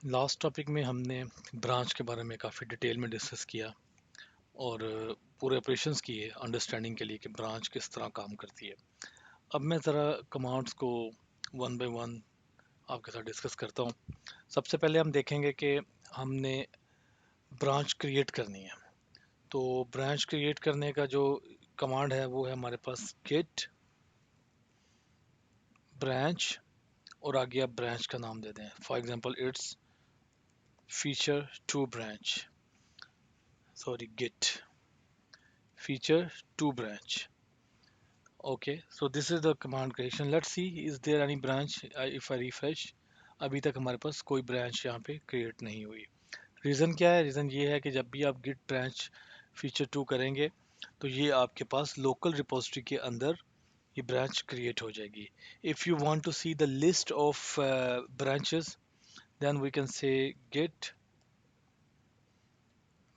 Last topic में हमने branch के बारे में काफ़ी डिटेल में डिस्कस किया और पूरे ऑपरेशंस किए अंडरस्टैंडिंग के लिए कि ब्रांच किस तरह काम करती है। अब मैं ज़रा कमांड्स को वन बाय वन आपके साथ डिस्कस करता हूँ। सबसे पहले हम देखेंगे कि हमने ब्रांच क्रिएट करनी है। तो ब्रांच क्रिएट करने का जो कमांड है वो है हमारे पास गेट ब्रांच और आगे आप ब्रांच का नाम दे दें। For example it's feature to branch, sorry git feature to branch. Okay, so this is the command creation. Let's see, is there any branch? If I refresh, अभी तक हमारे पास कोई ब्रांच यहाँ पे क्रिएट नहीं हुई। रीज़न क्या है? रीज़न ये है कि जब भी आप git branch feature 2 करेंगे तो ये आपके पास लोकल रिपोजिटरी के अंदर ये ब्रांच क्रिएट हो जाएगी। If you want to see the list of branches, then we can say git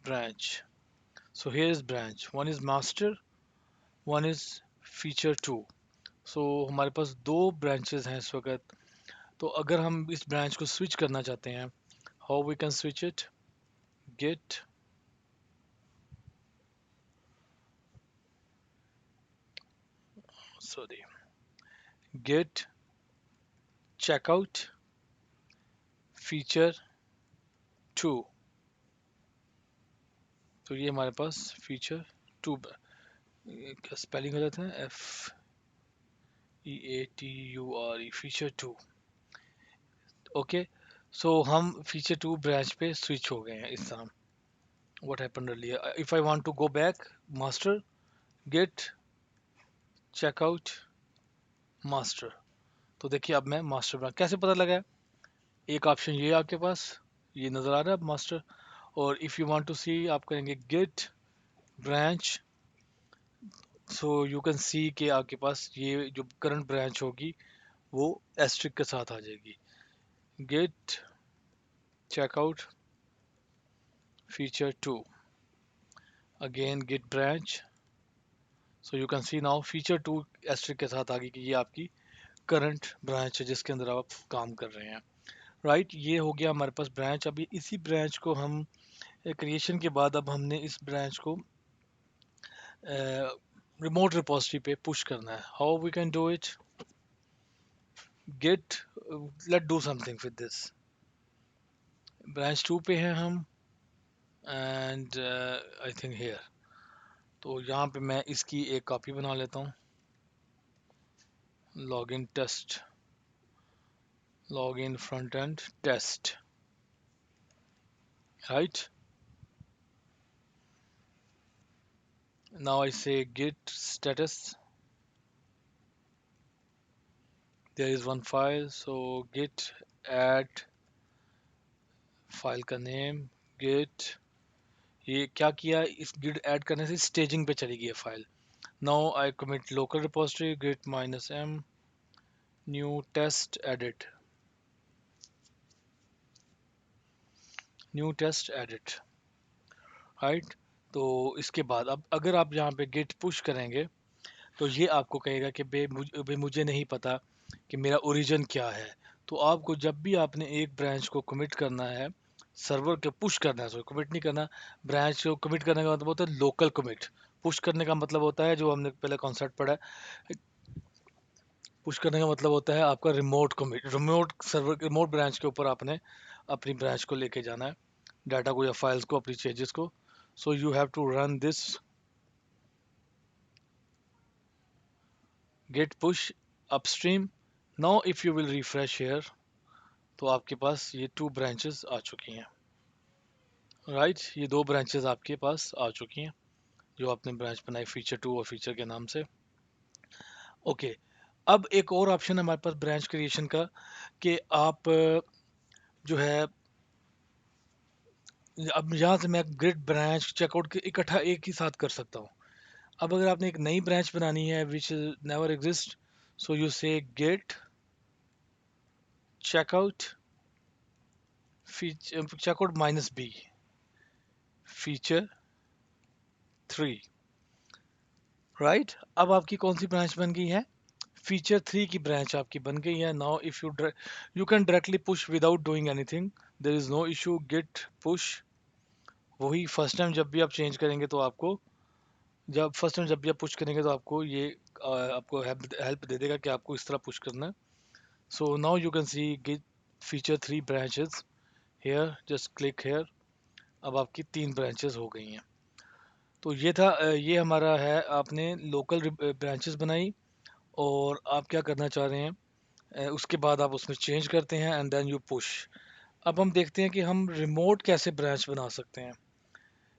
branch. So here is branch. One is master, one is feature 2. सो हमारे पास दो ब्रांचेस हैं इस वक्त। तो अगर हम इस ब्रांच को स्विच करना चाहते हैं, how we can switch it? Git sorry git checkout feature 2। तो ये हमारे पास फीचर 2, क्या स्पेलिंग गलत है? FEATURE feature 2। ओके, सो हम फीचर 2 ब्रांच पे स्विच हो गए हैं इस तरह। What happened earlier? If I want to go back, master git checkout master. तो देखिए अब मैं मास्टर ब्रांच कैसे पता लगा है? एक ऑप्शन ये है आपके पास, ये नज़र आ रहा है मास्टर। और if you want to see, आप करेंगे git branch, so you can see कि आपके पास ये जो करंट ब्रांच होगी वो एस्ट्रिक के साथ आ जाएगी। Git checkout feature 2, again git branch, so you can see now feature 2 asterisk के साथ आ गई कि ये आपकी करंट ब्रांच है जिसके अंदर आप काम कर रहे हैं। राइट, ये हो गया हमारे पास ब्रांच। अभी इसी ब्रांच को हम क्रिएशन के बाद अब हमने इस ब्रांच को रिमोट रिपोजिटरी पे पुश करना है। How we can do it? Git, let do something with this. Branch 2 पे हैं हम एंड आई थिंक हेयर। तो यहाँ पे मैं इसकी एक कॉपी बना लेता हूँ। Login test, login front end test, right. Now I say git status, there is one file, so git add file का नेम git। ये क्या किया, इस git ऐड करने से स्टेजिंग पे चली गई है file. Now I commit local repository git -m new test edit, new test edit, right. तो इसके बाद अब अगर आप यहाँ पे git पुश करेंगे तो ये आपको कहेगा कि बे मुझे नहीं पता कि मेरा ओरिजिन क्या है। तो आपको जब भी आपने एक ब्रांच को कमिट करना है, सर्वर के पुश करना है, सॉरी कमिट नहीं करना। ब्रांच को कमिट करने का मतलब होता है लोकल कमिट। पुश करने का मतलब होता है, जो हमने पहले कॉन्सेप्ट पढ़ा है, पुश करने का मतलब होता है आपका remote commit. Remote server, remote branch के ऊपर आपने अपनी ब्रांच को लेके जाना है, डाटा को या फाइल्स को, अपनी चेंजेस को। So you have to run this git push upstream. Now if you will refresh here, तो आपके पास ये 2 ब्रांचेस आ चुकी हैं, राइट। ये 2 ब्रांचेस आपके पास आ चुकी हैं जो आपने ब्रांच बनाई फीचर 2 और फीचर के नाम से। ओके, अब एक और ऑप्शन है हमारे पास ब्रांच क्रिएशन का कि आप जो है, अब यहाँ से मैं ग्रिड ब्रांच चेकआउट के इकट्ठा एक ही साथ कर सकता हूँ। अब अगर आपने एक नई ब्रांच बनानी है which never exist, so you say git checkout checkout -b feature 3, right. अब आपकी कौन सी ब्रांच बन गई है? फीचर 3 की ब्रांच आपकी बन गई है। Now if you can directly push without doing anything, there is no issue. Git push, वही फर्स्ट टाइम जब भी आप चेंज करेंगे तो आपको, जब फर्स्ट टाइम जब भी आप पुश करेंगे तो आपको ये आपको हेल्प दे देगा कि आपको इस तरह पुश करना है। So now you can see git feature 3 branches here, just click here. अब आपकी 3 ब्रांचेस हो गई हैं। तो ये था ये हमारा है, आपने लोकल ब्रांचेस बनाई और आप क्या करना चाह रहे हैं, उसके बाद आप उसमें चेंज करते हैं एंड देन यू पुश। अब हम देखते हैं कि हम रिमोट कैसे ब्रांच बना सकते हैं।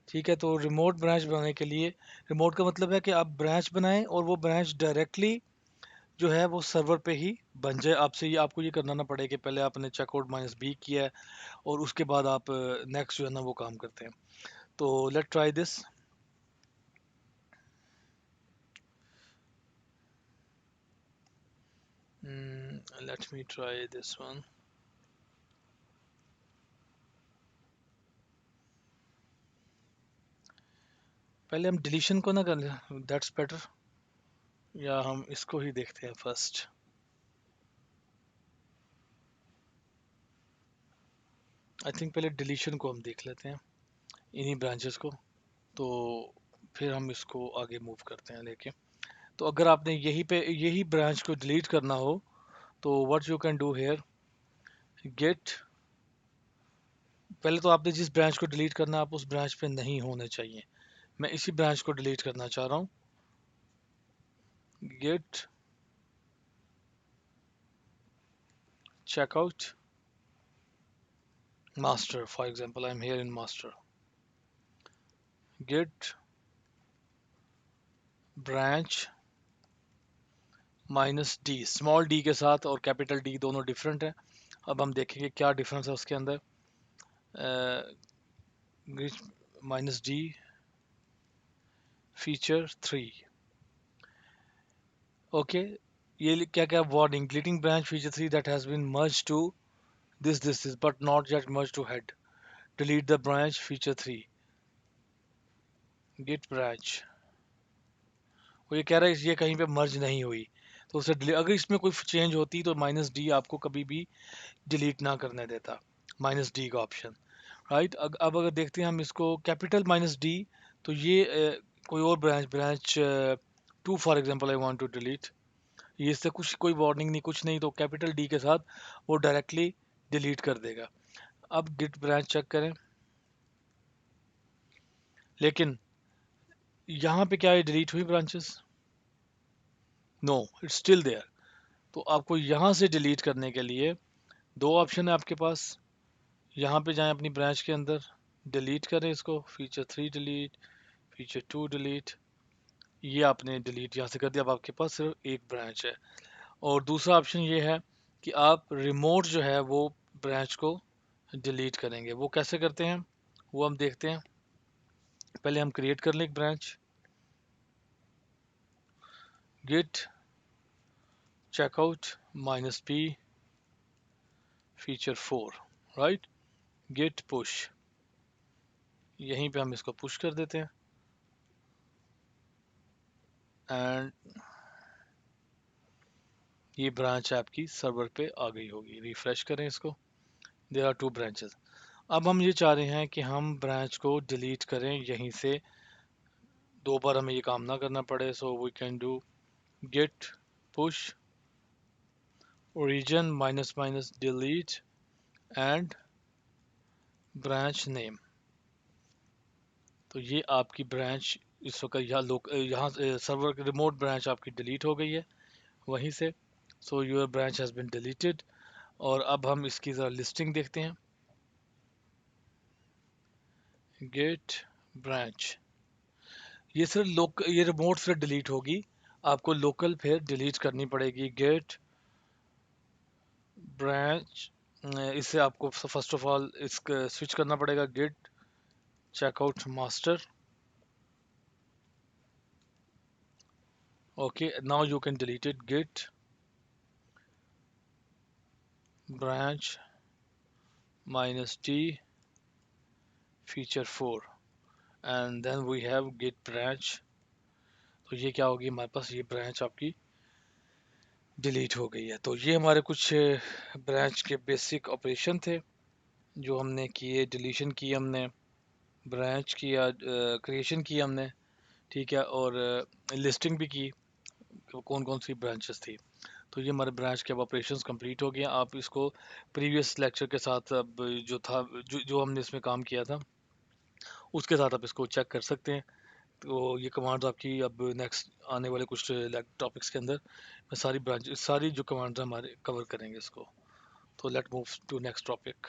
ठीक है, तो रिमोट ब्रांच बनाने के लिए, रिमोट का मतलब है कि आप ब्रांच बनाएं और वो ब्रांच डायरेक्टली जो है वो सर्वर पे ही बन जाए। आपसे ये, आपको ये करना ना पड़े कि पहले आपने चेकआउट माइनस बी किया है और उसके बाद आप नेक्स्ट जो है ना वो काम करते हैं। तो late try this. Let me try this one. पहले हम डिलीशन को ना कर लें, दैट्स बेटर, या हम इसको ही देखते हैं फर्स्ट। आई थिंक पहले डिलीशन को हम देख लेते हैं, इन्हीं ब्रांचेस को। तो फिर हम इसको आगे मूव करते हैं लेके। तो अगर आपने यही ब्रांच को डिलीट करना हो तो what you can do here, git, पहले तो आपने जिस ब्रांच को डिलीट करना है आप उस ब्रांच पे नहीं होने चाहिए। मैं इसी ब्रांच को डिलीट करना चाह रहा हूँ। Git checkout master, for example I am here in master. Git branch minus D, small D के साथ और कैपिटल डी दोनों डिफरेंट है। अब हम देखेंगे क्या डिफरेंस है उसके अंदर। Minus D feature 3। ओके, ये क्या क्या warning, deleting branch feature 3 that has been merged to this is but not yet merged to head, delete the branch feature 3, git branch। वो ये कह रहा है ये कहीं पे मर्ज नहीं हुई, तो उसे डिलीट, अगर इसमें कोई चेंज होती तो माइनस डी आपको कभी भी डिलीट ना करने देता, माइनस डी का ऑप्शन। राइट, अब अगर देखते हैं हम इसको कैपिटल माइनस डी, तो ये कोई और branch 2 for example I want to delete, ये इससे कुछ कोई वार्निंग नहीं कुछ नहीं, तो कैपिटल डी के साथ वो डायरेक्टली डिलीट कर देगा। अब गिट ब्रांच चेक करें, लेकिन यहाँ पे क्या है, डिलीट हुई branches? No, it's still there. तो आपको यहाँ से डिलीट करने के लिए दो ऑप्शन है आपके पास। यहाँ पे जाएं अपनी ब्रांच के अंदर, डिलीट करें इसको, फीचर 3 डिलीट, फीचर 2 डिलीट। ये आपने डिलीट यहाँ से कर दिया, अब आपके पास सिर्फ एक ब्रांच है। और दूसरा ऑप्शन ये है कि आप रिमोट जो है वो ब्रांच को डिलीट करेंगे। वो कैसे करते हैं वो हम देखते हैं। पहले हम क्रिएट कर लें एक branch, git checkout minus P feature 4, right, git push, यहीं पे हम इसको पुश कर देते हैं एंड ये ब्रांच आपकी सर्वर पे आ गई होगी। रिफ्रेश करें इसको, देयर आर 2 ब्रांचेस। अब हम ये चाह रहे हैं कि हम ब्रांच को डिलीट करें यहीं से, दो बार हमें ये काम ना करना पड़े। So we can do git push origin minus minus delete and branch name. तो ये आपकी ब्रांच इस वक्त यहाँ यहाँ सर्वर रिमोट ब्रांच आपकी डिलीट हो गई है वहीं से। So your branch has been deleted. और अब हम इसकी ज़रा लिस्टिंग देखते हैं, गेट ब्रांच, ये सिर्फ ये रिमोट फिर डिलीट होगी, आपको लोकल फिर डिलीट करनी पड़ेगी। गेट ब्रांच, इससे आपको फर्स्ट ऑफ ऑल इसका स्विच करना पड़ेगा, git checkout master. Okay, now you can delete it, git branch minus T feature 4 and then we have git branch. तो ये क्या होगी हमारे पास, ये ब्रांच आपकी डिलीट हो गई है। तो ये हमारे कुछ ब्रांच के बेसिक ऑपरेशन थे जो हमने किए। डिलीशन की हमने, ब्रांच किया, क्रिएशन की हमने, ठीक है, और लिस्टिंग भी की कौन कौन सी ब्रांचेस थी। तो ये हमारे ब्रांच के अब ऑपरेशंस कंप्लीट हो गए हैं। आप इसको प्रीवियस लेक्चर के साथ अब जो था, जो हमने इसमें काम किया था उसके साथ आप इसको चेक कर सकते हैं। तो ये कमांड्स आपकी अब नेक्स्ट आने वाले कुछ टॉपिक्स के अंदर मैं सारी ब्रांच, सारी जो कमांड्स हमारे कवर करेंगे इसको। तो let move to next topic.